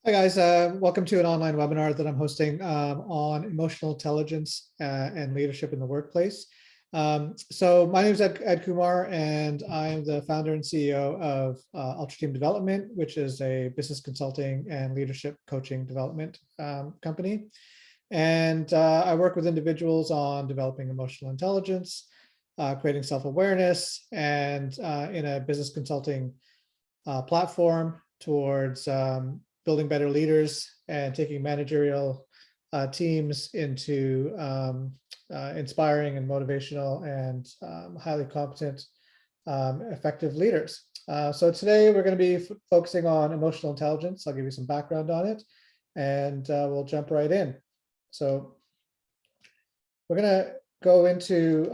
Hi guys, welcome to an online webinar that I'm hosting on emotional intelligence and leadership in the workplace. So my name is Ed Kumar, and I am the founder and CEO of Ultra Team Development, which is a business consulting and leadership coaching development company. And I work with individuals on developing emotional intelligence, creating self-awareness, and in a business consulting platform towards building better leaders and taking managerial teams into inspiring and motivational and highly competent, effective leaders. So today we're going to be focusing on emotional intelligence. I'll give you some background on it, and we'll jump right in. So we're going to go into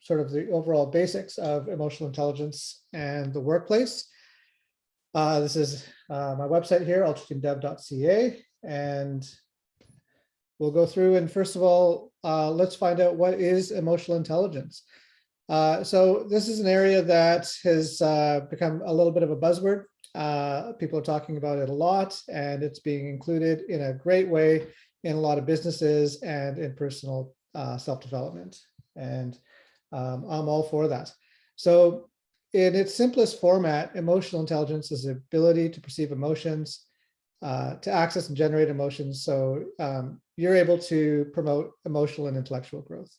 sort of the overall basics of emotional intelligence and the workplace. This is my website here, ultrateamdev.ca, and we'll go through and first of all, let's find out what is emotional intelligence. So this is an area that has become a little bit of a buzzword. People are talking about it a lot, and it's being included in a great way in a lot of businesses and in personal self-development. And I'm all for that. So in its simplest format, emotional intelligence is the ability to perceive emotions, to access and generate emotions. So you're able to promote emotional and intellectual growth.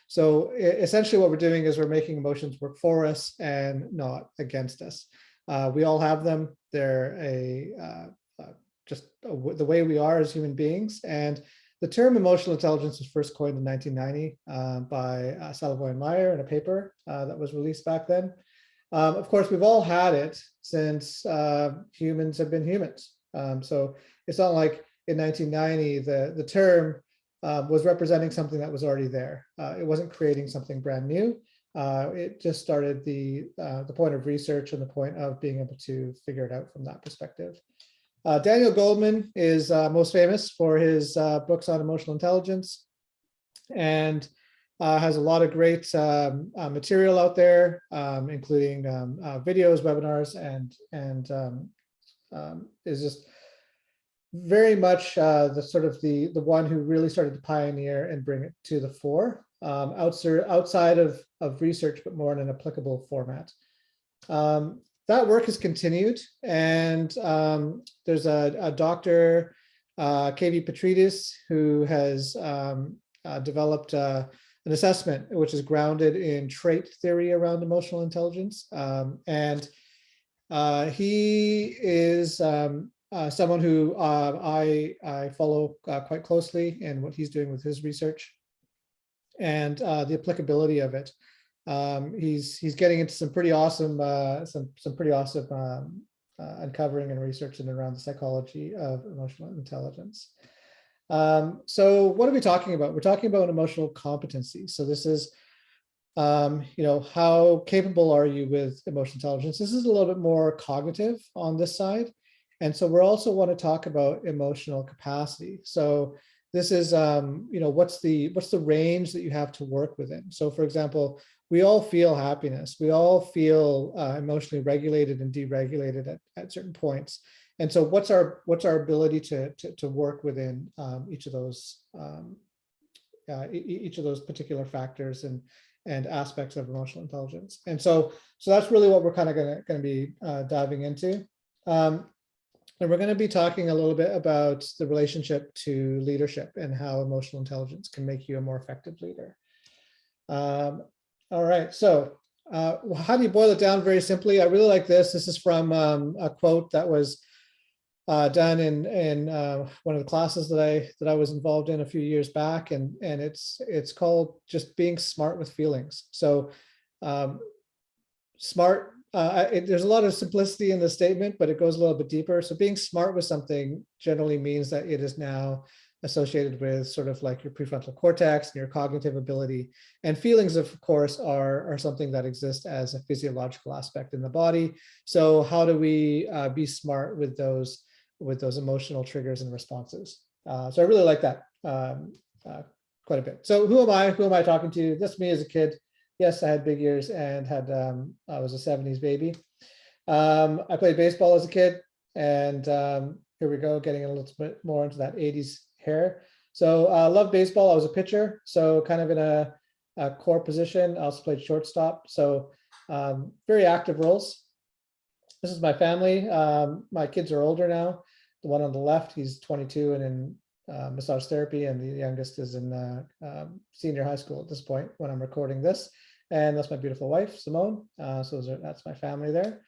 So essentially what we're doing is we're making emotions work for us and not against us. We all have them. They're just the way we are as human beings. And the term emotional intelligence was first coined in 1990 by Salovoy and Meyer in a paper that was released back then. Of course, we've all had it since humans have been humans. So it's not like in 1990, the term was representing something that was already there. It wasn't creating something brand new. It just started the point of research and the point of being able to figure it out from that perspective. Daniel Goleman is most famous for his books on emotional intelligence, and has a lot of great material out there, including videos, webinars, and is just very much the sort of the one who really started to pioneer and bring it to the fore, outside of research, but more in an applicable format. That work has continued, and there's a Dr. K.V. Petridis who has developed an assessment which is grounded in trait theory around emotional intelligence. And he is someone who I follow quite closely in what he's doing with his research and the applicability of it. He's getting into some pretty awesome uncovering and researching around the psychology of emotional intelligence. So what are we talking about? We're talking about emotional competency. So this is, how capable are you with emotional intelligence? This is a little bit more cognitive on this side. And so we also want to talk about emotional capacity. So this is, what's the range that you have to work within? So for example, we all feel happiness. We all feel emotionally regulated and deregulated at certain points. And so what's our ability to work within each of those particular factors and aspects of emotional intelligence? And so that's really what we're kind of going to be diving into. And we're going to be talking a little bit about the relationship to leadership and how emotional intelligence can make you a more effective leader. All right, so how do you boil it down very simply? I really like this. This is from a quote that was done in one of the classes that I was involved in a few years back, and it's called just being smart with feelings. So smart, there's a lot of simplicity in the statement, but it goes a little bit deeper. So being smart with something generally means that it is now associated with sort of like your prefrontal cortex and your cognitive ability. And feelings, of course, are something that exist as a physiological aspect in the body. So how do we be smart with those emotional triggers and responses? So I really like that quite a bit. So who am I? Who am I talking to? That's me as a kid. Yes, I had big ears and I was a 70s baby. I played baseball as a kid, and here we go, getting a little bit more into that 80s hair. So I love baseball. I was a pitcher, so kind of in a core position. I also played shortstop, so very active roles. This is my family. My kids are older now. The one on the left, he's 22 and in massage therapy, and the youngest is in senior high school at this point when I'm recording this. And that's my beautiful wife, Simone. That's my family there.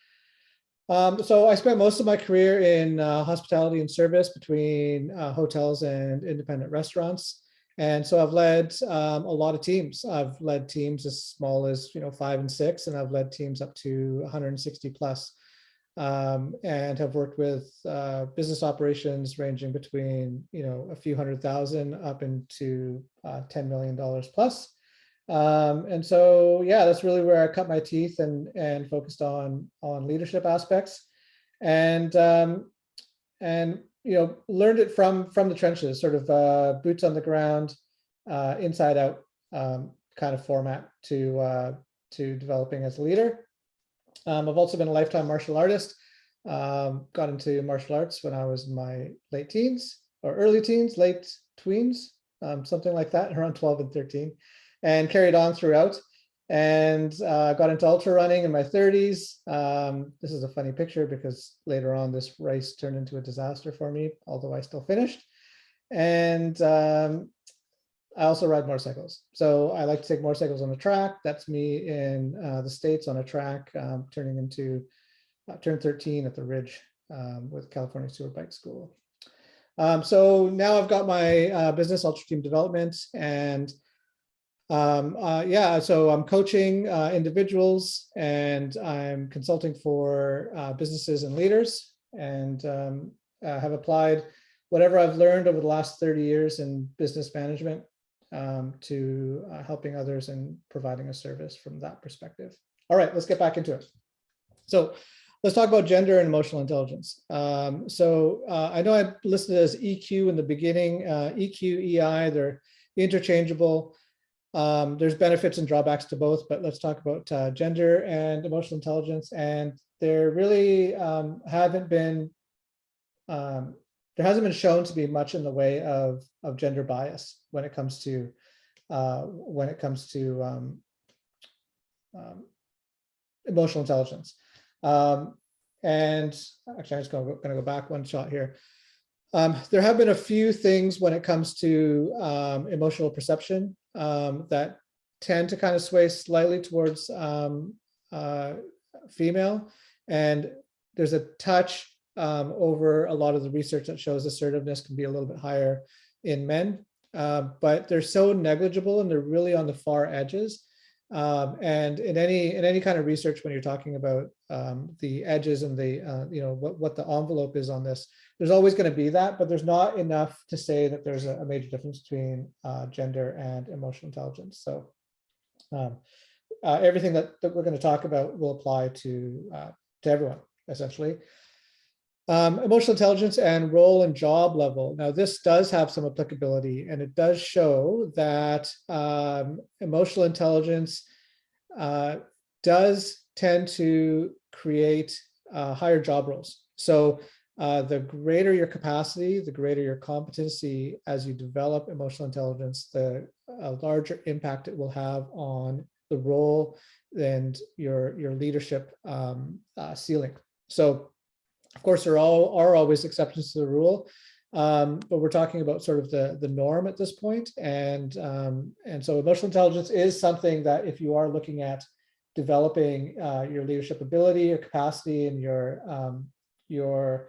So I spent most of my career in hospitality and service between hotels and independent restaurants. And so I've led a lot of teams. I've led teams as small as 5 and 6, and I've led teams up to 160 plus. And have worked with business operations ranging between a few $100,000 up into $10 million plus. And so, yeah, that's really where I cut my teeth and focused on leadership aspects, and learned it from the trenches, sort of boots on the ground, inside out kind of format to developing as a leader. I've also been a lifetime martial artist. Got into martial arts when I was in my late teens or early teens, late tweens, something like that, around 12 and 13, and carried on throughout. And got into ultra running in my 30s. This is a funny picture because later on this race turned into a disaster for me, although I still finished. And I also ride motorcycles. So I like to take motorcycles on the track. That's me in the States on a track, turned 13 at the Ridge with California Sewer Bike School. So now I've got my business, Ultra Team Development, and so I'm coaching individuals, and I'm consulting for businesses and leaders, and have applied whatever I've learned over the last 30 years in business management to helping others and providing a service from that perspective. All right, let's get back into it. So let's talk about gender and emotional intelligence. I know I listed it as EQ in the beginning. EQ, EI, they're interchangeable. There's benefits and drawbacks to both, but let's talk about gender and emotional intelligence. And there really hasn't been shown to be much in the way of gender bias when it comes to emotional intelligence. And actually, I'm just going to go back one shot here. There have been a few things when it comes to emotional perception that tend to kind of sway slightly towards female, and there's a touch over a lot of the research that shows assertiveness can be a little bit higher in men, but they're so negligible and they're really on the far edges. And in any kind of research, when you're talking about the edges and the what the envelope is on this, there's always going to be that, but there's not enough to say that there's a major difference between gender and emotional intelligence. So everything that we're going to talk about will apply to everyone, essentially. Emotional intelligence and role and job level. Now, this does have some applicability, and it does show that emotional intelligence does tend to create higher job roles. So the greater your capacity, the greater your competency as you develop emotional intelligence, the larger impact it will have on the role and your leadership ceiling. So, of course, there are always exceptions to the rule, but we're talking about sort of the norm at this point. And so emotional intelligence is something that if you are looking at developing your leadership ability, your capacity, and your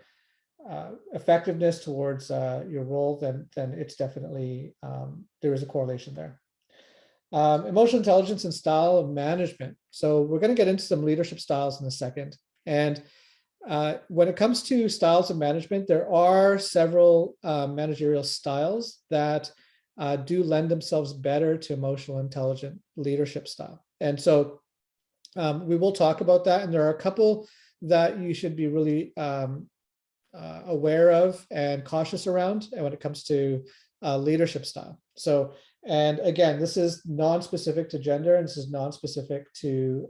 effectiveness towards your role, then it's definitely, there is a correlation there. Emotional intelligence and style of management. So we're going to get into some leadership styles in a second. And when it comes to styles of management, there are several managerial styles that do lend themselves better to emotional intelligent leadership style. And so we will talk about that. And there are a couple that you should be really aware of and cautious around when it comes to leadership style. So, and again, this is non-specific to gender, and this is non-specific to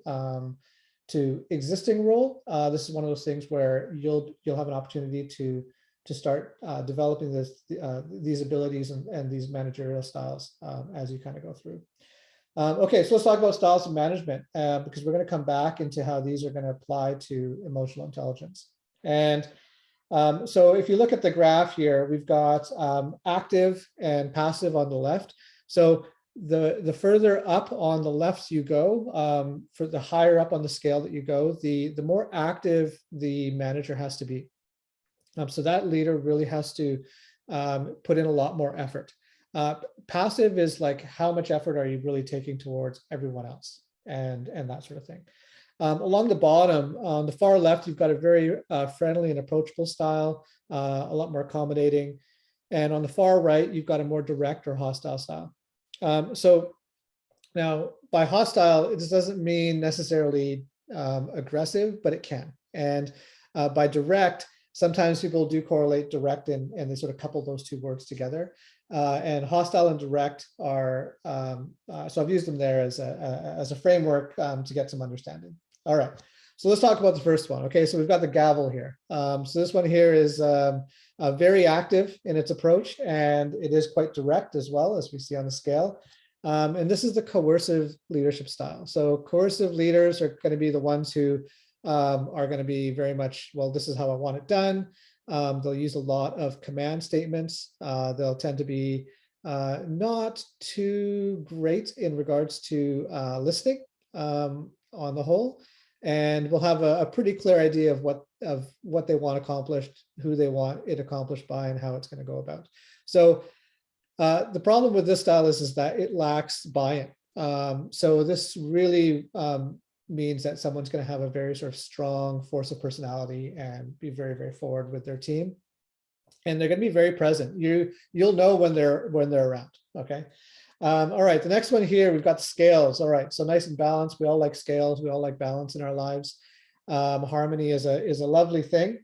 existing role. This is one of those things where you'll have an opportunity to to start developing these abilities and these managerial styles as you kind of go through. Okay, so let's talk about styles of management because we're going to come back into how these are going to apply to emotional intelligence. And so if you look at the graph here, we've got active and passive on the left. So the further up on the left you go, for the higher up on the scale that you go, the more active the manager has to be. So that leader really has to put in a lot more effort. Passive is like, how much effort are you really taking towards everyone else and that sort of thing. Along the bottom, on the far left, you've got a very friendly and approachable style, a lot more accommodating. And on the far right, you've got a more direct or hostile style. So now by hostile, it just doesn't mean necessarily aggressive, but it can. And by direct, sometimes people do correlate direct and they sort of couple those two words together. And hostile and direct are, so I've used them there as a framework to get some understanding. All right, so let's talk about the first one. Okay, so we've got the gavel here. So this one here is very active in its approach, and it is quite direct as well, as we see on the scale. And this is the coercive leadership style. So coercive leaders are going to be the ones who are going to be very much, well, this is how I want it done. They'll use a lot of command statements. They'll tend to be not too great in regards to listening on the whole, and we'll have a pretty clear idea of what they want accomplished, who they want it accomplished by, and how it's going to go about. So the problem with this style is that it lacks buy-in. So this really means that someone's going to have a very sort of strong force of personality and be very, very forward with their team. And they're going to be very present. You'll know when they're around. Okay. All right. The next one here, we've got scales. All right. So nice and balanced. We all like scales. We all like balance in our lives. Harmony is a lovely thing.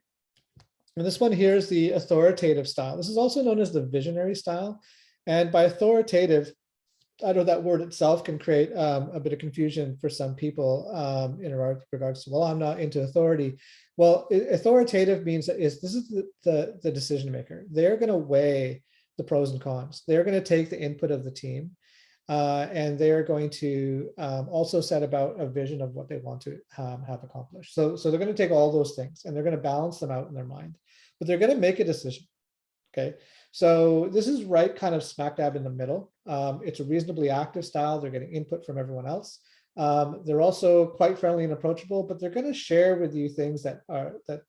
And this one here is the authoritative style. This is also known as the visionary style. And by authoritative, I know that word itself can create a bit of confusion for some people in regards to, well, I'm not into authority. Well, authoritative means that this is the decision maker. They're going to weigh the pros and cons. They're going to take the input of the team, and they're going to also set about a vision of what they want to have accomplished. So they're going to take all those things and they're going to balance them out in their mind, but they're going to make a decision. Okay. So this is right kind of smack dab in the middle. It's a reasonably active style. They're getting input from everyone else. They're also quite friendly and approachable, but they're going to share with you things that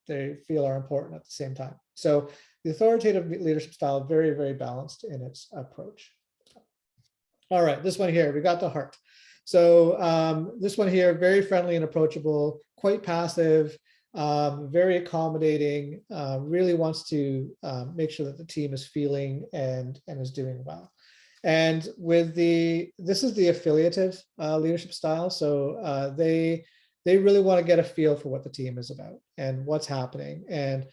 they feel are important at the same time. So the authoritative leadership style, very, very balanced in its approach. All right, this one here, we got the heart. So this one here, very friendly and approachable, quite passive, very accommodating, really wants to make sure that the team is feeling and is doing well. And with this is the affiliative leadership style. So they really want to get a feel for what the team is about and what's happening. And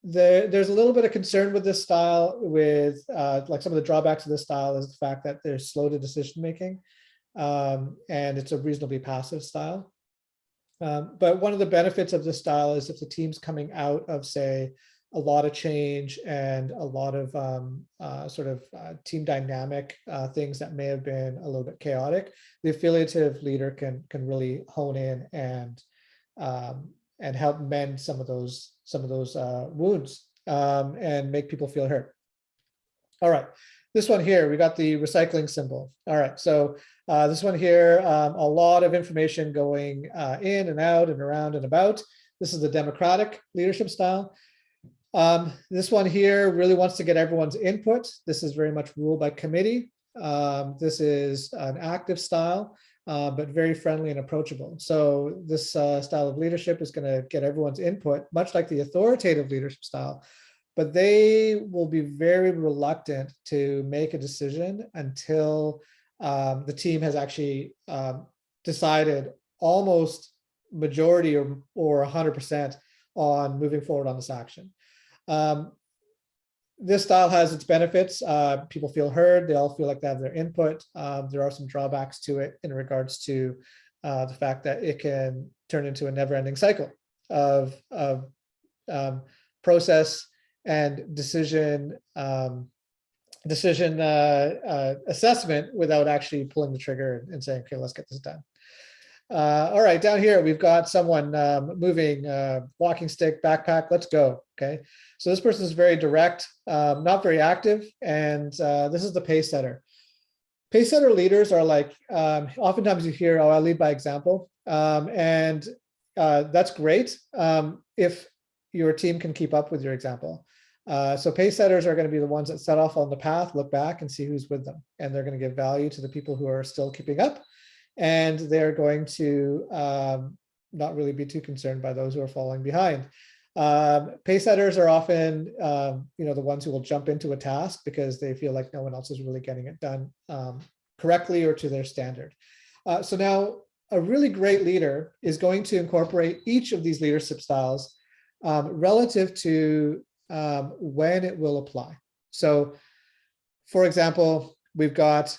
there's a little bit of concern with this style with like some of the drawbacks of this style is the fact that they're slow to decision making. And it's a reasonably passive style. But one of the benefits of this style is if the team's coming out of, say, a lot of change and a lot of team dynamic things that may have been a little bit chaotic, the affiliative leader can really hone in and help mend some of those wounds and make people feel heard. All right. This one here, we got the recycling symbol. All right, so this one here, a lot of information going in and out and around and about. This is the democratic leadership style. This one here really wants to get everyone's input. This is very much ruled by committee. This is an active style, but very friendly and approachable. So this style of leadership is going to get everyone's input, much like the authoritative leadership style. But they will be very reluctant to make a decision until the team has actually decided almost majority or 100% on moving forward on this action. This style has its benefits. People feel heard. They all feel like they have their input. There are some drawbacks to it in regards to the fact that it can turn into a never-ending cycle of process and decision assessment without actually pulling the trigger and saying, okay, let's get this done. All right, down here, we've got someone moving, walking stick, backpack, let's go, okay? So this person is very direct, not very active, and this is the pace setter. Pace setter leaders are like, oftentimes you hear, oh, I lead by example, and that's great if your team can keep up with your example. So pace setters are going to be the ones that set off on the path, look back and see who's with them, and they're going to give value to the people who are still keeping up, and they're going to not really be too concerned by those who are falling behind. Pace setters are often, the ones who will jump into a task because they feel like no one else is really getting it done correctly or to their standard. So now a really great leader is going to incorporate each of these leadership styles relative to when it will apply. So, for example, we've got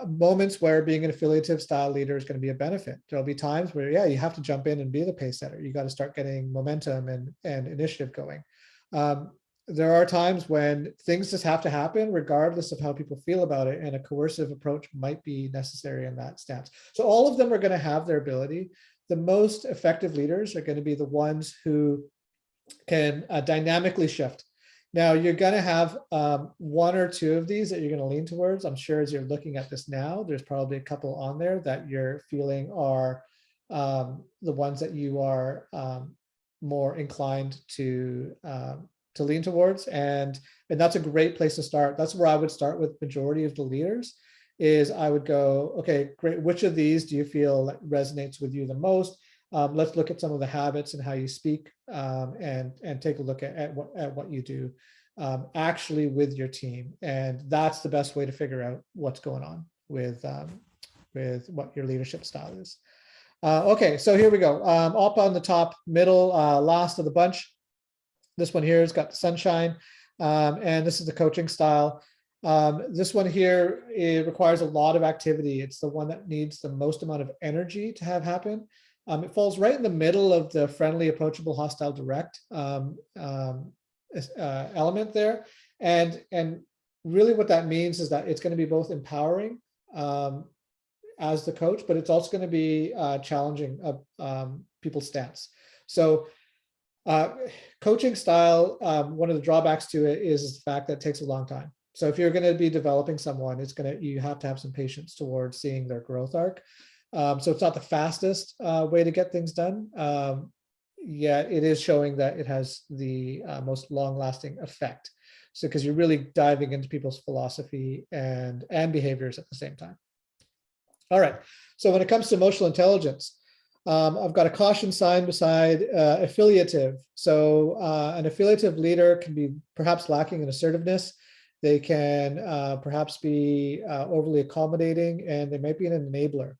moments where being an affiliative style leader is going to be a benefit. There'll be times where, yeah, you have to jump in and be the pace setter. You got to start getting momentum and initiative going. There are times when things just have to happen regardless of how people feel about it, and a coercive approach might be necessary in that stance. So all of them are going to have their ability. The most effective leaders are going to be the ones who can dynamically shift. Now, you're going to have one or two of these that you're going to lean towards. I'm sure as you're looking at this now, there's probably a couple on there that you're feeling are the ones that you are more inclined to lean towards. And that's a great place to start. That's where I would start with majority of the leaders. Is I would go, okay, great. Which of these do you feel resonates with you the most? Let's look at some of the habits and how you speak, and take a look at what you do actually with your team. And that's the best way to figure out what's going on with what your leadership style is. Okay, so here we go. Up on the top, middle, last of the bunch. This one here has got the sunshine, and this is the coaching style. This one here, it requires a lot of activity. It's the one that needs the most amount of energy to have happen. It falls right in the middle of the friendly, approachable, hostile, direct element there. And really what that means is that it's going to be both empowering as the coach, but it's also going to be challenging people's stance. So coaching style, one of the drawbacks to it is the fact that it takes a long time. So if you're going to be developing someone, you have to have some patience towards seeing their growth arc. So it's not the fastest way to get things done. Yet it is showing that it has the most long-lasting effect. So because you're really diving into people's philosophy and behaviors at the same time. All right. So when it comes to emotional intelligence, I've got a caution sign beside affiliative. So an affiliative leader can be perhaps lacking in assertiveness. They can perhaps be overly accommodating, and they might be an enabler.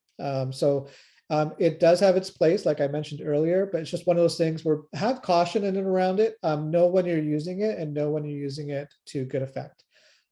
It does have its place, like I mentioned earlier, but it's just one of those things where have caution in and around it. Know when you're using it, and know when you're using it to good effect.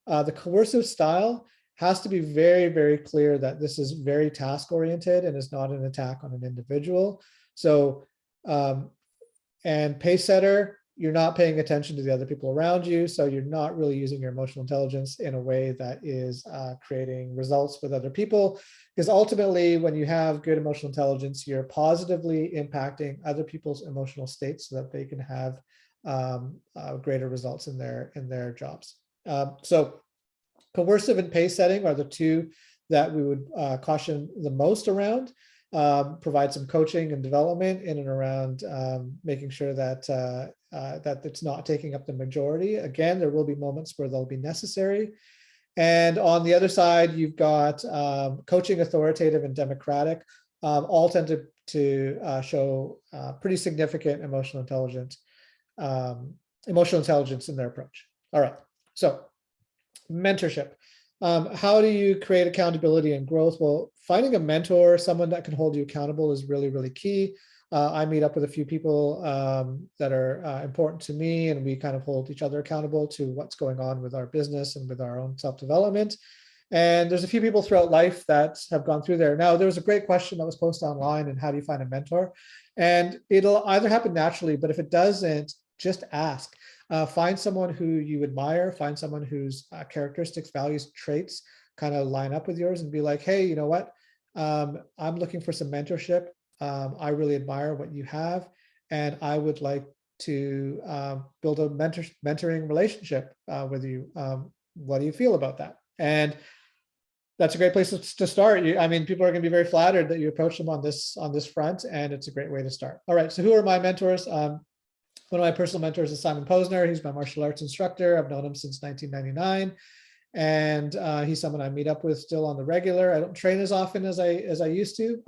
The coercive style has to be very, very clear that this is very task oriented and is not an attack on an individual. So, and pace setter, you're not paying attention to the other people around you. So you're not really using your emotional intelligence in a way that is creating results with other people. Because ultimately, when you have good emotional intelligence, you're positively impacting other people's emotional states so that they can have greater results in their jobs. So coercive and pace setting are the two that we would caution the most around. Provide some coaching and development in and around making sure that that it's not taking up the majority. Again, there will be moments where they'll be necessary. And on the other side, you've got coaching, authoritative, and democratic. All tend to show pretty significant emotional intelligence in their approach. All right, so mentorship. How do you create accountability and growth? Well, finding a mentor, someone that can hold you accountable, is really, really key. I meet up with a few people that are important to me, and we kind of hold each other accountable to what's going on with our business and with our own self-development. And there's a few people throughout life that have gone through there. Now, there was a great question that was posted online, and how do you find a mentor? And it'll either happen naturally, but if it doesn't, just ask. Find someone who you admire, find someone whose characteristics, values, traits kind of line up with yours, and be like, hey, you know what? I'm looking for some mentorship. I really admire what you have, and I would like to build a mentoring relationship with you. What do you feel about that? And that's a great place to start. I mean, people are going to be very flattered that you approach them on this front, and it's a great way to start. All right, so who are my mentors? One of my personal mentors is Simon Posener. He's my martial arts instructor. I've known him since 1999. And he's someone I meet up with still on the regular. I don't train as often as I used to,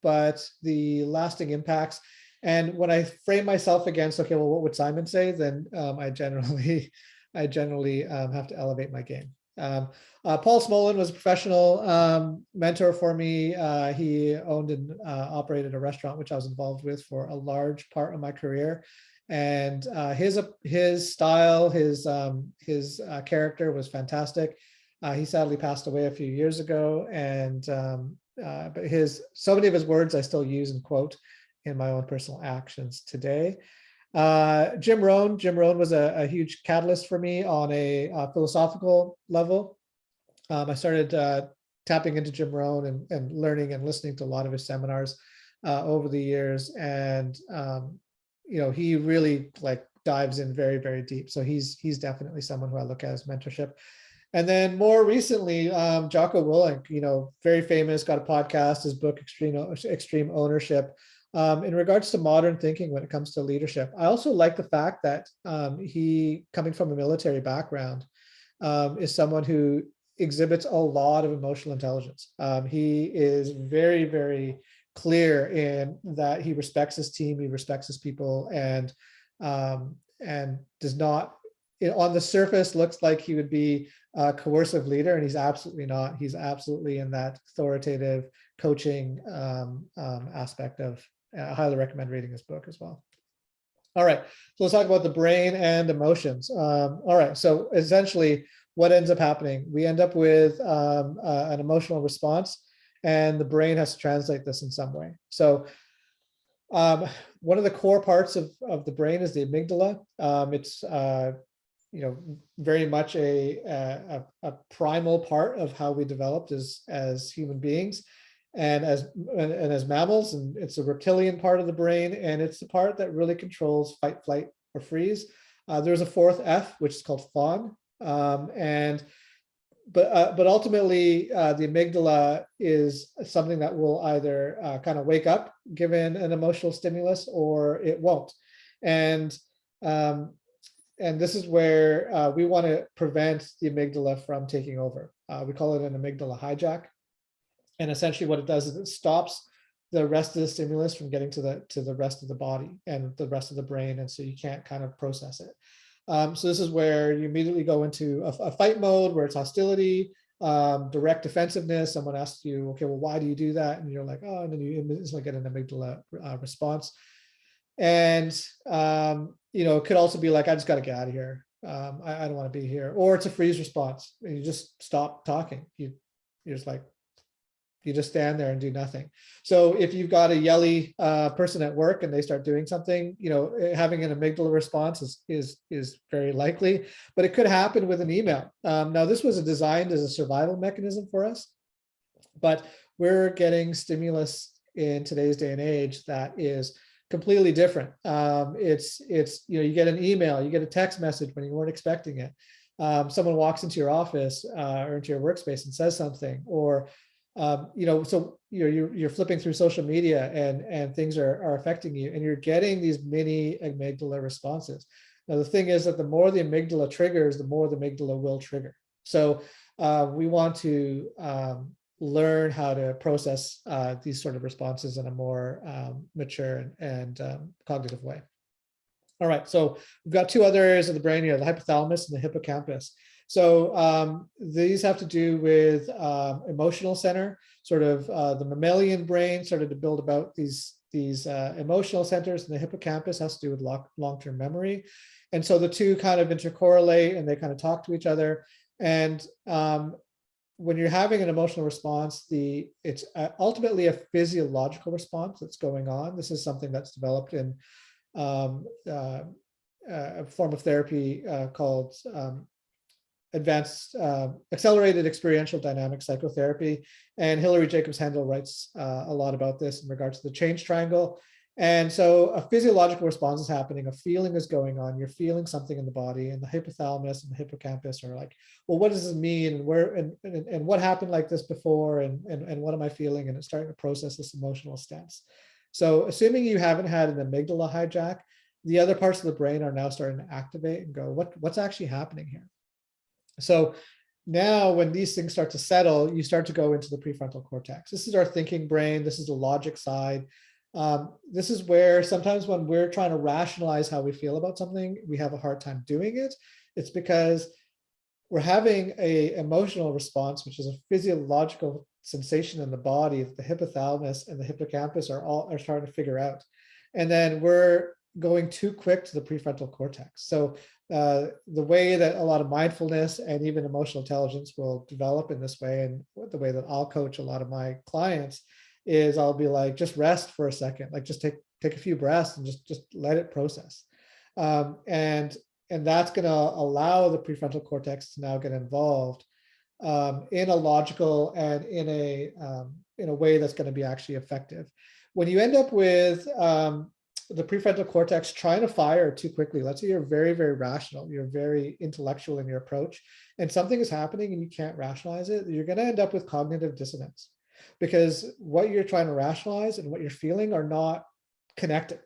but the lasting impacts. And when I frame myself against, okay, well, what would Simon say? Then I generally have to elevate my game. Paul Smolin was a professional mentor for me. He owned and operated a restaurant, which I was involved with for a large part of my career. And his style, his character was fantastic. He sadly passed away a few years ago, and but so many of his words I still use and quote in my own personal actions today. Jim Rohn was a huge catalyst for me on a philosophical level. I started tapping into Jim Rohn and learning and listening to a lot of his seminars over the years, and he really dives in very, very deep. So he's definitely someone who I look at as mentorship. And then more recently, Jocko Willink, very famous, got a podcast, his book, Extreme Ownership. In regards to modern thinking when it comes to leadership, I also like the fact that he, coming from a military background, is someone who exhibits a lot of emotional intelligence. He is very, very clear in that he respects his team, he respects his people, and does not, on the surface, looks like he would be a coercive leader, and he's absolutely not. He's absolutely in that authoritative coaching aspect of. I highly recommend reading his book as well. All right, so let's talk about the brain and emotions. All right, so essentially what ends up happening, we end up with an emotional response, and the brain has to translate this in some way. So one of the core parts of the brain is the amygdala. It's very much a primal part of how we developed as human beings and as mammals, and it's a reptilian part of the brain, and it's the part that really controls fight, flight, or freeze. There's a fourth F, which is called fawn, but ultimately the amygdala is something that will either kind of wake up given an emotional stimulus, or it won't. And this is where we want to prevent the amygdala from taking over. We call it an amygdala hijack. And essentially what it does is it stops the rest of the stimulus from getting to the rest of the body and the rest of the brain. And so you can't kind of process it. So this is where you immediately go into a fight mode where it's hostility, direct defensive. Someone asks you, okay, well, why do you do that? And you're like, oh, and then you instantly get an amygdala response. And, it could also be like, I just got to get out of here. I don't want to be here. Or it's a freeze response. And you just stop talking. You're just like, you just stand there and do nothing. So if you've got a yelly person at work and they start doing something, having an amygdala response is very likely, but it could happen with an email. Now, this was designed as a survival mechanism for us, but we're getting stimulus in today's day and age that is completely different. It's you get an email, you get a text message when you weren't expecting it. Someone walks into your office or into your workspace and says something, or so you're flipping through social media and things are affecting you, and you're getting these mini amygdala responses. Now, the thing is that the more the amygdala triggers, the more the amygdala will trigger. So we want to learn how to process these sort of responses in a more mature and cognitive way. All right, so we've got two other areas of the brain here, the hypothalamus and the hippocampus. So these have to do with emotional center, sort of the mammalian brain started to build about these emotional centers, and the hippocampus has to do with long-term memory. And so the two kind of intercorrelate and they kind of talk to each other. And when you're having an emotional response, it's ultimately a physiological response that's going on. This is something that's developed in a form of therapy called advanced accelerated experiential dynamic psychotherapy. And Hilary Jacobs Handel writes a lot about this in regards to the change triangle. And so a physiological response is happening, a feeling is going on, you're feeling something in the body, and the hypothalamus and the hippocampus are like, well, what does this mean? And where and what happened like this before? And what am I feeling? And it's starting to process this emotional stance. So assuming you haven't had an amygdala hijack, the other parts of the brain are now starting to activate and go, what's actually happening here? So now when these things start to settle, you start to go into the prefrontal cortex. This is our thinking brain. This is the logic side. This is where sometimes when we're trying to rationalize how we feel about something, we have a hard time doing it. It's because we're having an emotional response, which is a physiological sensation in the body that the hypothalamus and the hippocampus are starting to figure out. And then we're going too quick to the prefrontal cortex. So the way that a lot of mindfulness and even emotional intelligence will develop in this way, and the way that I'll coach a lot of my clients, is I'll be like, just rest for a second, like just take a few breaths and just let it process. And that's going to allow the prefrontal cortex to now get involved in a logical and in a way that's going to be actually effective. When you end up with the prefrontal cortex trying to fire too quickly, let's say you're very, very rational, you're very intellectual in your approach, and something is happening and you can't rationalize it, you're going to end up with cognitive dissonance, because what you're trying to rationalize and what you're feeling are not connected.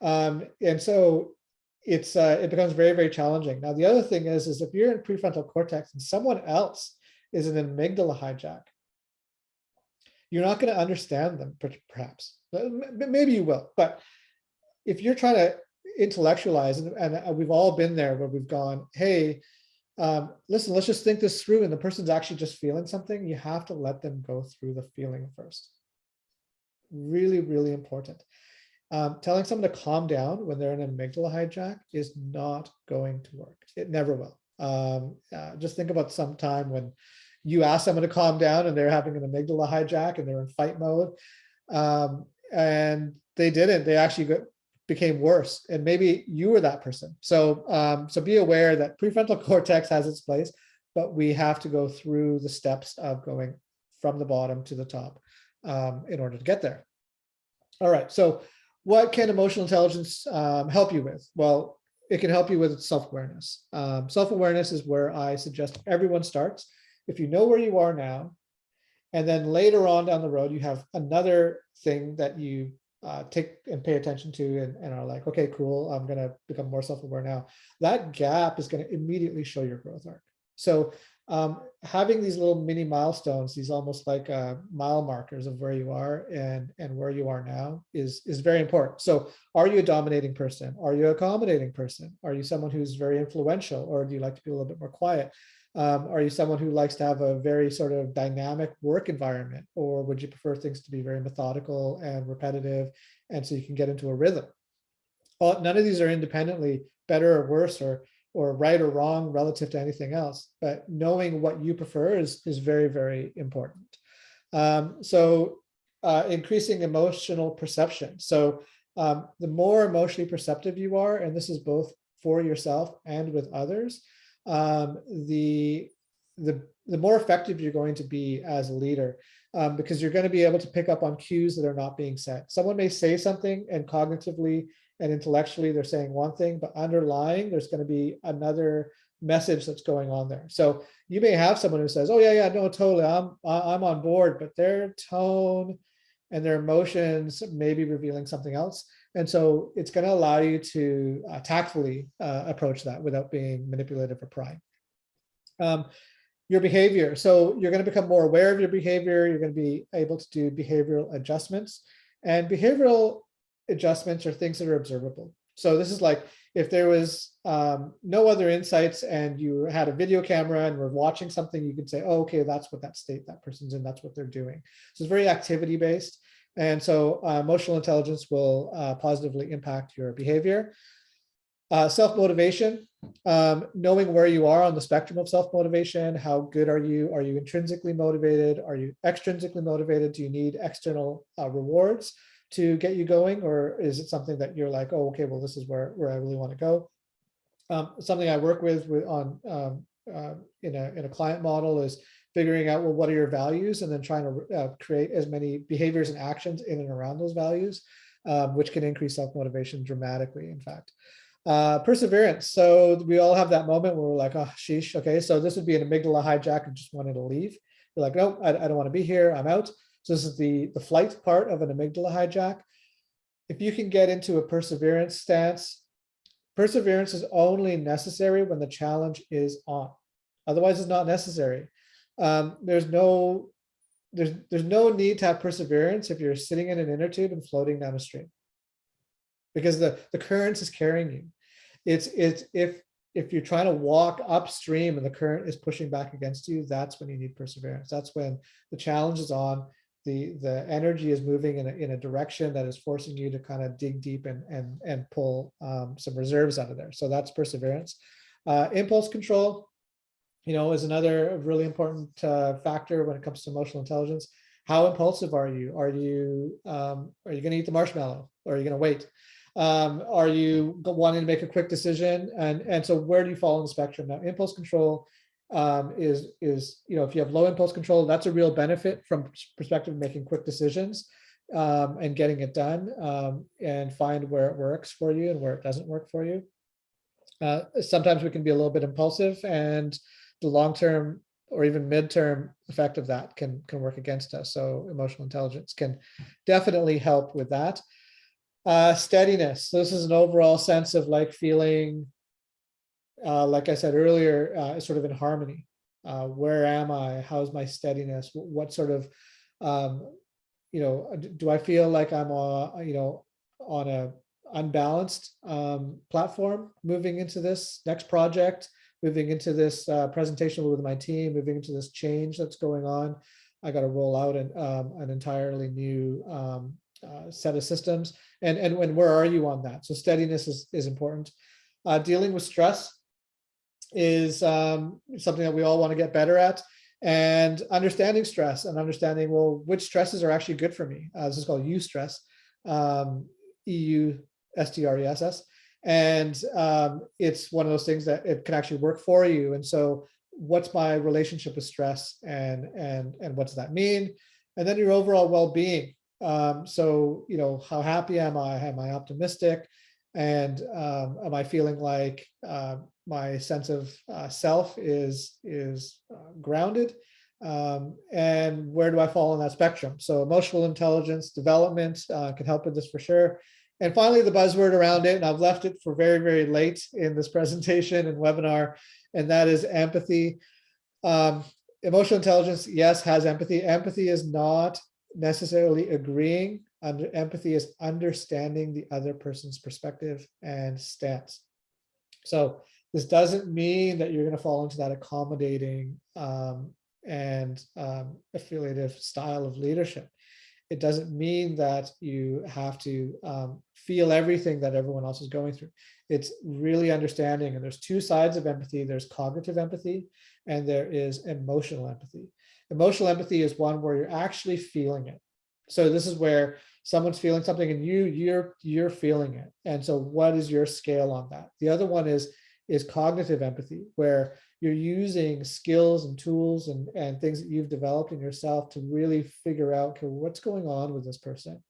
And so it becomes very, very challenging. Now, the other thing is if you're in prefrontal cortex and someone else is an amygdala hijack, you're not going to understand them, perhaps. Maybe you will, but if you're trying to intellectualize, and we've all been there where we've gone, hey, listen, let's just think this through, and the person's actually just feeling something, you have to let them go through the feeling first. Really, really important. Telling someone to calm down when they're in an amygdala hijack is not going to work. It never will. Just think about some time when you ask someone to calm down and they're having an amygdala hijack and they're in fight mode, and they didn't. They actually became worse, and maybe you were that person. So be aware that prefrontal cortex has its place, but we have to go through the steps of going from the bottom to the top in order to get there. All right, so what can emotional intelligence help you with? Well, it can help you with self-awareness. Self-awareness is where I suggest everyone starts. If you know where you are now, and then later on down the road, you have another thing that you take and pay attention to and are like, okay, cool, I'm going to become more self-aware now. That gap is going to immediately show your growth arc. So having these little mini milestones, these almost like mile markers of where you are and where you are now is very important. So are you a dominating person? Are you an accommodating person? Are you someone who's very influential, or do you like to be a little bit more quiet? Are you someone who likes to have a very sort of dynamic work environment, or would you prefer things to be very methodical and repetitive, and so you can get into a rhythm? Well, none of these are independently better or worse or right or wrong relative to anything else, but knowing what you prefer is very, very important. Increasing emotional perception. So the more emotionally perceptive you are, and this is both for yourself and with others, the more effective you're going to be as a leader, because you're going to be able to pick up on cues that are not being said. Someone may say something, and cognitively and intellectually they're saying one thing, but underlying there's going to be another message that's going on there. So you may have someone who says, oh yeah, no, totally, I'm on board, but their tone and their emotions may be revealing something else. And so it's going to allow you to tactfully approach that without being manipulative or prying. Your behavior. So you're going to become more aware of your behavior. You're going to be able to do behavioral adjustments. And behavioral adjustments are things that are observable. So this is like if there was no other insights and you had a video camera and were watching something, you could say, oh, okay, that's what that state that person's in, that's what they're doing. So it's very activity based. And so emotional intelligence will positively impact your behavior. Self-motivation, knowing where you are on the spectrum of self-motivation. How good are you? Are you intrinsically motivated? Are you extrinsically motivated? Do you need external rewards to get you going? Or is it something that you're like, oh, okay, well, this is where I really want to go? Something I work with on in a client model is figuring out, well, what are your values, and then trying to create as many behaviors and actions in and around those values, which can increase self-motivation dramatically, in fact. Perseverance. So we all have that moment where we're like, oh, sheesh. Okay, so this would be an amygdala hijack and just wanting to leave. You're like, no, I don't want to be here. I'm out. So this is the flight part of an amygdala hijack. If you can get into a perseverance stance, perseverance is only necessary when the challenge is on. Otherwise, it's not necessary. There's no need to have perseverance if you're sitting in an inner tube and floating down a stream, because the current is carrying you. It's if you're trying to walk upstream and the current is pushing back against you, that's when you need perseverance. That's when the challenge is on. The energy is moving in a direction that is forcing you to kind of dig deep and pull some reserves out of there. So that's perseverance. Impulse control, is another really important factor when it comes to emotional intelligence. How impulsive are you? Are you going to eat the marshmallow, or are you going to wait? Are you wanting to make a quick decision? And so where do you fall on the spectrum? Now, impulse control is if you have low impulse control, that's a real benefit from perspective of making quick decisions and getting it done, and find where it works for you and where it doesn't work for you. Sometimes we can be a little bit impulsive, and the long-term or even midterm effect of that can work against us. So emotional intelligence can definitely help with that. Steadiness. So this is an overall sense of like feeling, like I said earlier, sort of in harmony. Where am I? How's my steadiness? What sort of, do I feel like I'm on a unbalanced platform moving into this next project, moving into this presentation with my team, moving into this change that's going on? I got to roll out an entirely new set of systems, and where are you on that? So steadiness is important. Dealing with stress is something that we all want to get better at, and understanding stress and understanding, well, which stresses are actually good for me. This is called eustress, EUSTRESS, and it's one of those things that it can actually work for you. And so what's my relationship with stress, and what does that mean? And then your overall well-being. So how happy am I? Am I optimistic? And am I feeling like my sense of self is grounded? And where do I fall on that spectrum? So emotional intelligence development can help with this for sure. And finally, the buzzword around it, and I've left it for very, very late in this presentation and webinar, and that is empathy. Emotional intelligence, yes, has empathy. Empathy is not necessarily agreeing. Empathy is understanding the other person's perspective and stance. So this doesn't mean that you're going to fall into that accommodating and affiliative style of leadership. It doesn't mean that you have to feel everything that everyone else is going through. It's really understanding. And there's two sides of empathy. There's cognitive empathy, and there is emotional empathy. Emotional empathy is one where you're actually feeling it. So this is where someone's feeling something and you're feeling it. And so what is your scale on that? The other one is cognitive empathy, where you're using skills and tools and things that you've developed in yourself to really figure out, okay, what's going on with this person,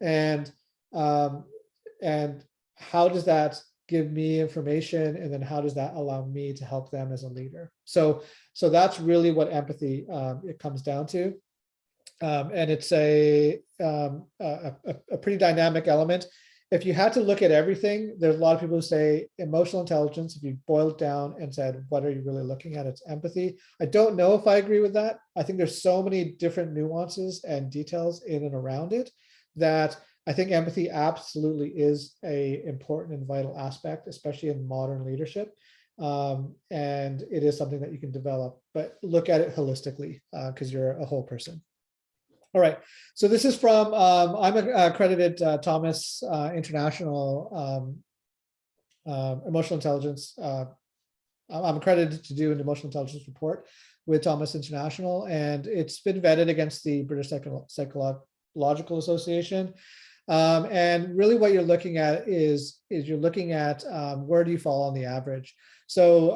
and how does that give me information, and then how does that allow me to help them as a leader? So that's really what empathy it comes down to, and it's a pretty dynamic element. If you had to look at everything, there's a lot of people who say emotional intelligence. If you boil it down and said, what are you really looking at? It's empathy. I don't know if I agree with that. I think there's so many different nuances and details in and around it that I think empathy absolutely is a important and vital aspect, especially in modern leadership. And it is something that you can develop, but look at it holistically because you're a whole person. All right, so this is from, I'm an accredited Thomas International Emotional Intelligence. I'm accredited to do an emotional intelligence report with Thomas International, and it's been vetted against the British Psychological Association. And really what you're looking at is you're looking at where do you fall on the average. So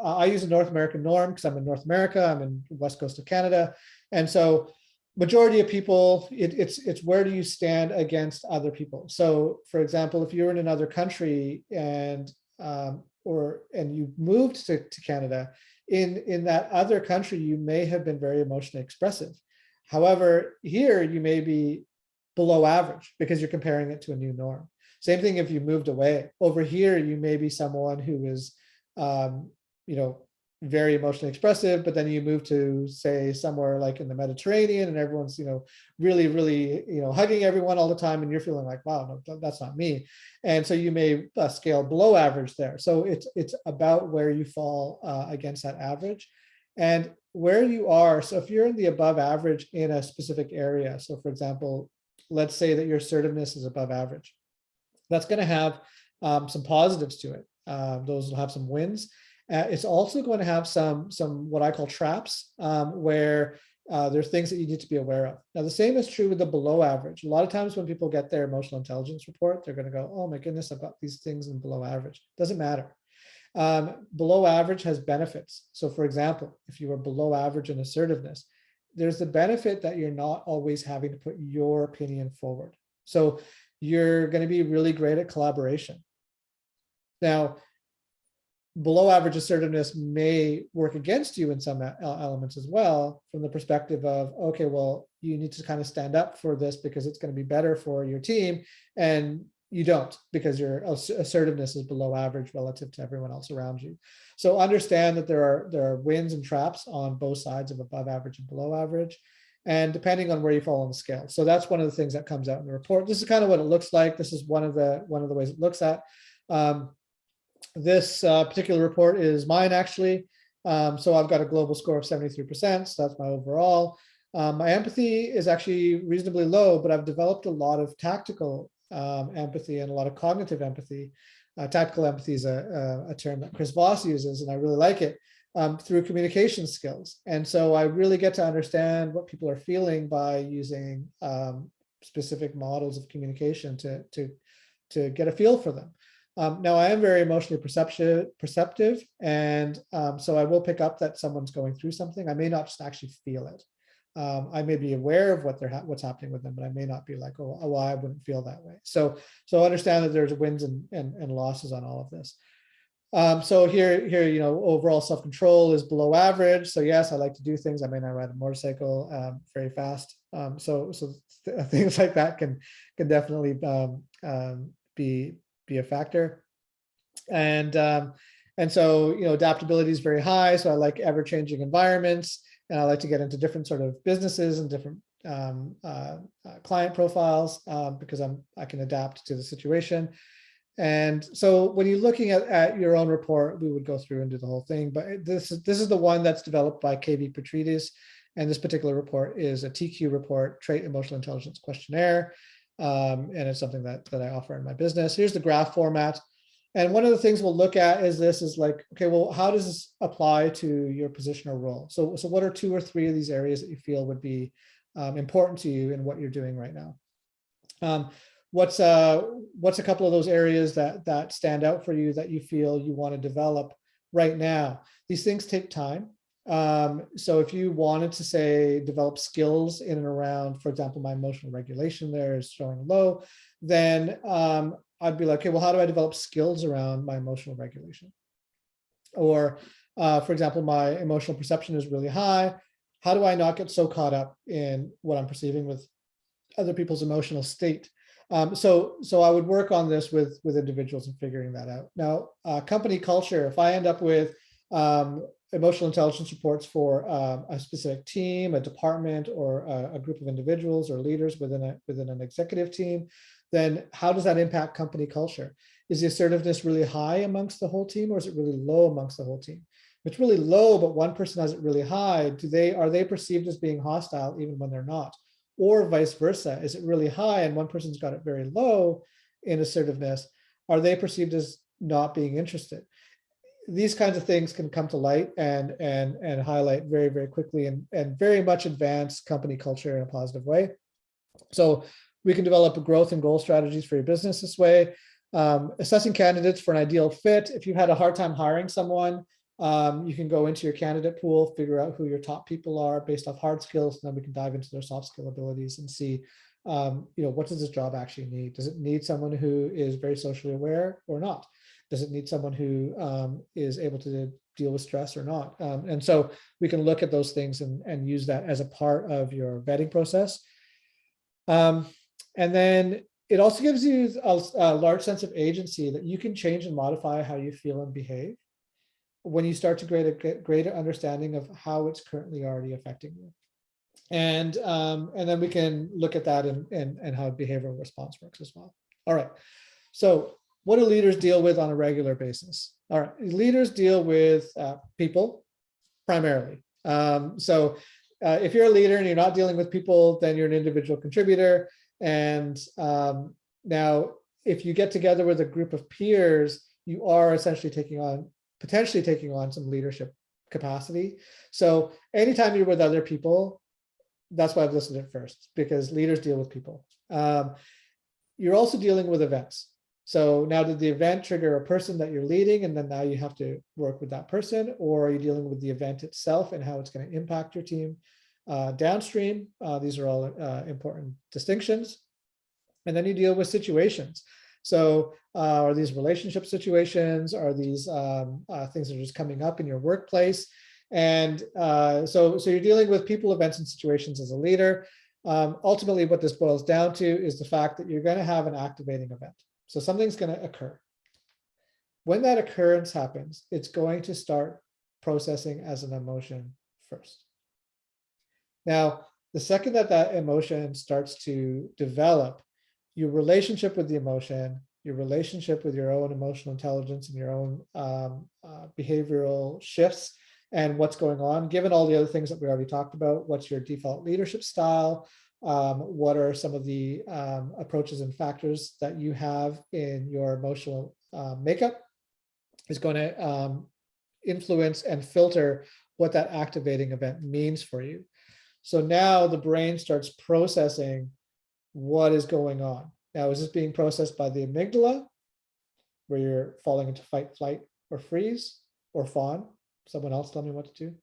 I use a North American norm because I'm in North America, I'm in the West Coast of Canada. And so majority of people, it's where do you stand against other people. So for example, if you're in another country and you moved to Canada, in that other country, you may have been very emotionally expressive. However, here you may be below average because you're comparing it to a new norm. Same thing if you moved away. Over here, you may be someone who is, you know, very emotionally expressive, but then you move to, say, somewhere like in the Mediterranean and everyone's, you know, really, really, you know, hugging everyone all the time, and you're feeling like, wow, no, that's not me. And so you may scale below average there. So it's about where you fall against that average and where you are. So if you're in the above average in a specific area, so for example, let's say that your assertiveness is above average, that's going to have some positives to it. Those will have some wins. It's also going to have some what I call traps, where there's things that you need to be aware of. Now, the same is true with the below average. A lot of times when people get their emotional intelligence report, they're going to go, oh my goodness, I've got these things in below average. Doesn't matter. Below average has benefits. So for example, if you are below average in assertiveness, there's the benefit that you're not always having to put your opinion forward. So you're going to be really great at collaboration. Now, below average assertiveness may work against you in some elements as well, from the perspective of, okay, well, you need to kind of stand up for this because it's going to be better for your team. And you don't, because your assertiveness is below average relative to everyone else around you. So understand that there are wins and traps on both sides of above average and below average, and depending on where you fall on the scale. So that's one of the things that comes out in the report. This is kind of what it looks like. This is one of the ways it looks at. This particular report is mine, actually. So I've got a global score of 73%. So that's my overall. My empathy is actually reasonably low, but I've developed a lot of tactical empathy and a lot of cognitive empathy. Tactical empathy is a term that Chris Voss uses, and I really like it, through communication skills. And so I really get to understand what people are feeling by using specific models of communication to get a feel for them. Now, I am very emotionally perceptive, and so I will pick up that someone's going through something. I may not just actually feel it. I may be aware of what's happening with them, but I may not be like, oh, I wouldn't feel that way. So understand that there's wins and losses on all of this. So here, you know, overall self-control is below average. So yes, I like to do things. I may not ride a motorcycle very fast. So things like that can definitely be a factor. And so, you know, adaptability is very high. So I like ever-changing environments, and I like to get into different sort of businesses and different client profiles because I can adapt to the situation. And so when you're looking at your own report, we would go through and do the whole thing. But this is the one that's developed by KV Petridis. And this particular report is a TQ report, Trait Emotional Intelligence Questionnaire. And it's something that I offer in my business. Here's the graph format. And one of the things we'll look at is like, okay, well, how does this apply to your position or role? So what are 2 or 3 of these areas that you feel would be important to you in what you're doing right now? What's a couple of those areas that stand out for you that you feel you want to develop right now? These things take time. So if you wanted to, say, develop skills in and around, for example, my emotional regulation there is showing low, then I'd be like, okay, well, how do I develop skills around my emotional regulation? Or, for example, my emotional perception is really high. How do I not get so caught up in what I'm perceiving with other people's emotional state? So I would work on this with individuals and figuring that out. Now, company culture, if I end up with emotional intelligence reports for a specific team, a department, or a group of individuals or leaders within an executive team, then how does that impact company culture? Is the assertiveness really high amongst the whole team, or is it really low amongst the whole team? If it's really low, but one person has it really high, are they perceived as being hostile even when they're not? Or vice versa, is it really high and one person's got it very low in assertiveness? Are they perceived as not being interested? These kinds of things can come to light and highlight very, very quickly and very much advance company culture in a positive way. So We can develop growth and goal strategies for your business this way. Assessing candidates for an ideal fit. If you had a hard time hiring someone, you can go into your candidate pool, figure out who your top people are based off hard skills, and then we can dive into their soft skill abilities and see, what does this job actually need? Does it need someone who is very socially aware or not? Does it need someone who is able to deal with stress or not? And so we can look at those things and use that as a part of your vetting process. And then it also gives you a large sense of agency that you can change and modify how you feel and behave when you start to get a greater understanding of how it's currently already affecting you. And then we can look at that and how behavioral response works as well. All right. So what do leaders deal with on a regular basis? All right. Leaders deal with people primarily. If you're a leader and you're not dealing with people, then you're an individual contributor. And now, if you get together with a group of peers, you are essentially potentially taking on some leadership capacity. So anytime you're with other people, that's why I've listed it first, because leaders deal with people. You're also dealing with events. So now, did the event trigger a person that you're leading, and then now you have to work with that person, or are you dealing with the event itself and how it's going to impact your team downstream? These are all important distinctions. And then you deal with situations. So are these relationship situations? Are these things that are just coming up in your workplace? And so you're dealing with people, events, and situations as a leader. Ultimately, what this boils down to is the fact that you're going to have an activating event. So something's going to occur. When that occurrence happens, it's going to start processing as an emotion first. Now, the second that emotion starts to develop, your relationship with the emotion, your relationship with your own emotional intelligence and your own behavioral shifts and what's going on, given all the other things that we already talked about, what's your default leadership style, what are some of the approaches and factors that you have in your emotional makeup, is going to influence and filter what that activating event means for you. So now the brain starts processing what is going on. Now, is this being processed by the amygdala, where you're falling into fight, flight, or freeze, or fawn? Someone else tell me what to do.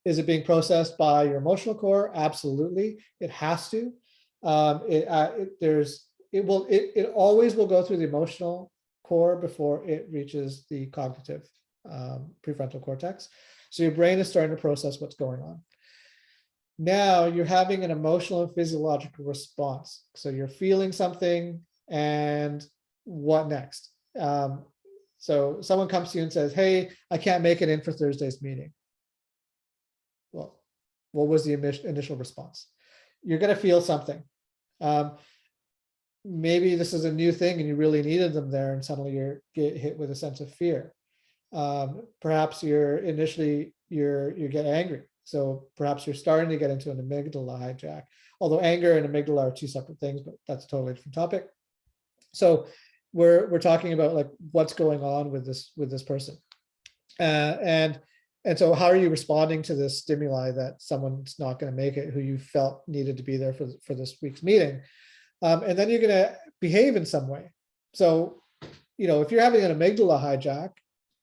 Is it being processed by your emotional core? Absolutely, it has to. It always will go through the emotional core before it reaches the cognitive prefrontal cortex. So your brain is starting to process what's going on. Now you're having an emotional and physiological response. So you're feeling something, and what next? So someone comes to you and says, hey, I can't make it in for Thursday's meeting. Well, what was the initial response? You're going to feel something. Maybe this is a new thing and you really needed them there, and suddenly you get hit with a sense of fear. Perhaps you get angry. So perhaps you're starting to get into an amygdala hijack, although anger and amygdala are two separate things, but that's a totally different topic. So we're talking about like what's going on with this person. And so how are you responding to this stimuli that someone's not going to make it who you felt needed to be there for this week's meeting? And then you're going to behave in some way. So, if you're having an amygdala hijack,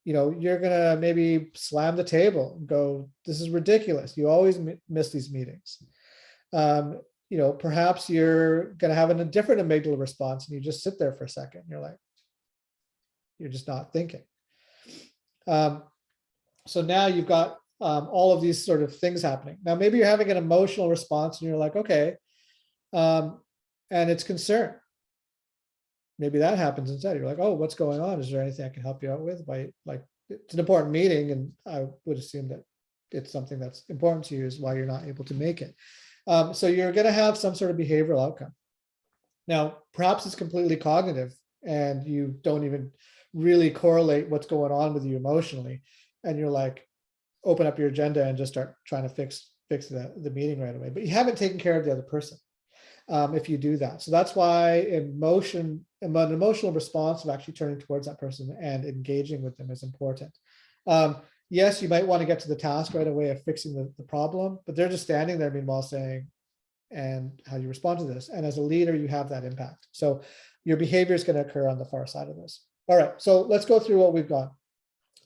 you're going to maybe slam the table and go, this is ridiculous. You always miss these meetings. Perhaps you're going to have a different amygdala response and you just sit there for a second. You're just not thinking. So now you've got all of these sort of things happening. Now, maybe you're having an emotional response and you're like, okay, and it's concern. Maybe that happens instead. You're like, oh, what's going on? Is there anything I can help you out with? It's an important meeting, and I would assume that it's something that's important to you is why you're not able to make it. So you're going to have some sort of behavioral outcome. Now, perhaps it's completely cognitive and you don't even really correlate what's going on with you emotionally. And you're like, open up your agenda and just start trying to fix the meeting right away. But you haven't taken care of the other person if you do that. So that's why an emotional response of actually turning towards that person and engaging with them is important. Yes, you might want to get to the task right away of fixing the problem, but they're just standing there meanwhile saying, and how you respond to this. And as a leader, you have that impact. So your behavior is going to occur on the far side of this. All right, so let's go through what we've got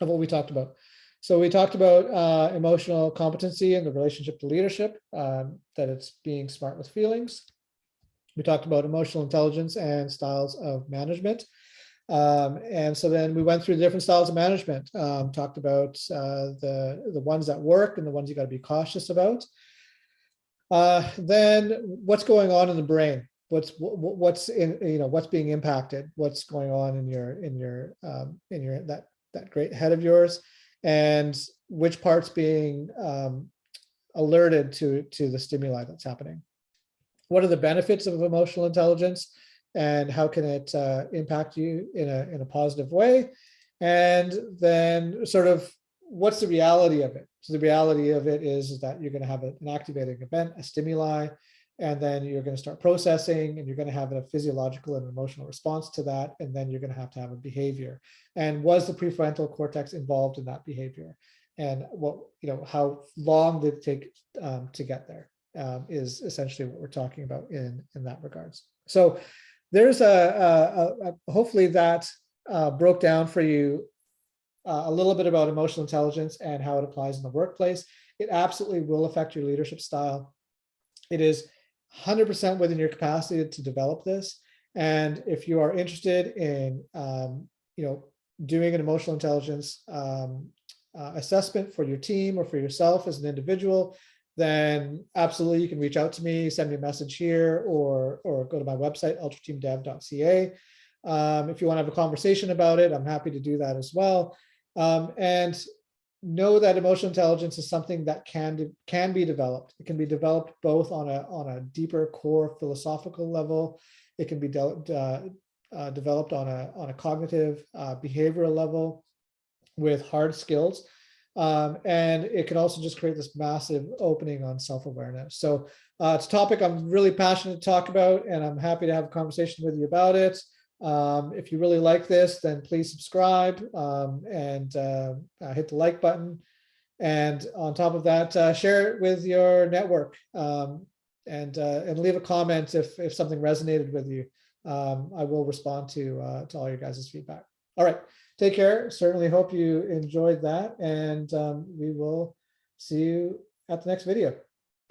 of what we talked about. So we talked about emotional competency and the relationship to leadership, that it's being smart with feelings. We talked about emotional intelligence and styles of management. And so then we went through the different styles of management, talked about the ones that work and the ones you got to be cautious about. Then what's going on in the brain? What's being impacted? What's going on in your that great head of yours, and which parts being alerted to the stimuli that's happening? What are the benefits of emotional intelligence, and how can it impact you in a positive way? And then sort of what's the reality of it? So the reality of it is that you're going to have an activating event, a stimuli, and then you're going to start processing, and you're going to have a physiological and emotional response to that, and then you're going to have a behavior. And was the prefrontal cortex involved in that behavior? And how long did it take to get there? Is essentially what we're talking about in that regards. So there's hopefully that broke down for you a little bit about emotional intelligence and how it applies in the workplace. It absolutely will affect your leadership style. It is 100% within your capacity to develop this. And if you are interested in doing an emotional intelligence assessment for your team or for yourself as an individual, then absolutely you can reach out to me, send me a message here, or go to my website, ultrateamdev.ca. If you want to have a conversation about it, I'm happy to do that as well. And know that emotional intelligence is something that can be developed. It can be developed both on a deeper core philosophical level. It can be developed on a cognitive behavioral level with hard skills. And it can also just create this massive opening on self-awareness. So it's a topic I'm really passionate to talk about, and I'm happy to have a conversation with you about it. If you really like this, then please subscribe and hit the like button. And on top of that, share it with your network, and leave a comment if something resonated with you. I will respond to all your guys' feedback. All right, take care. Certainly hope you enjoyed that, and we will see you at the next video.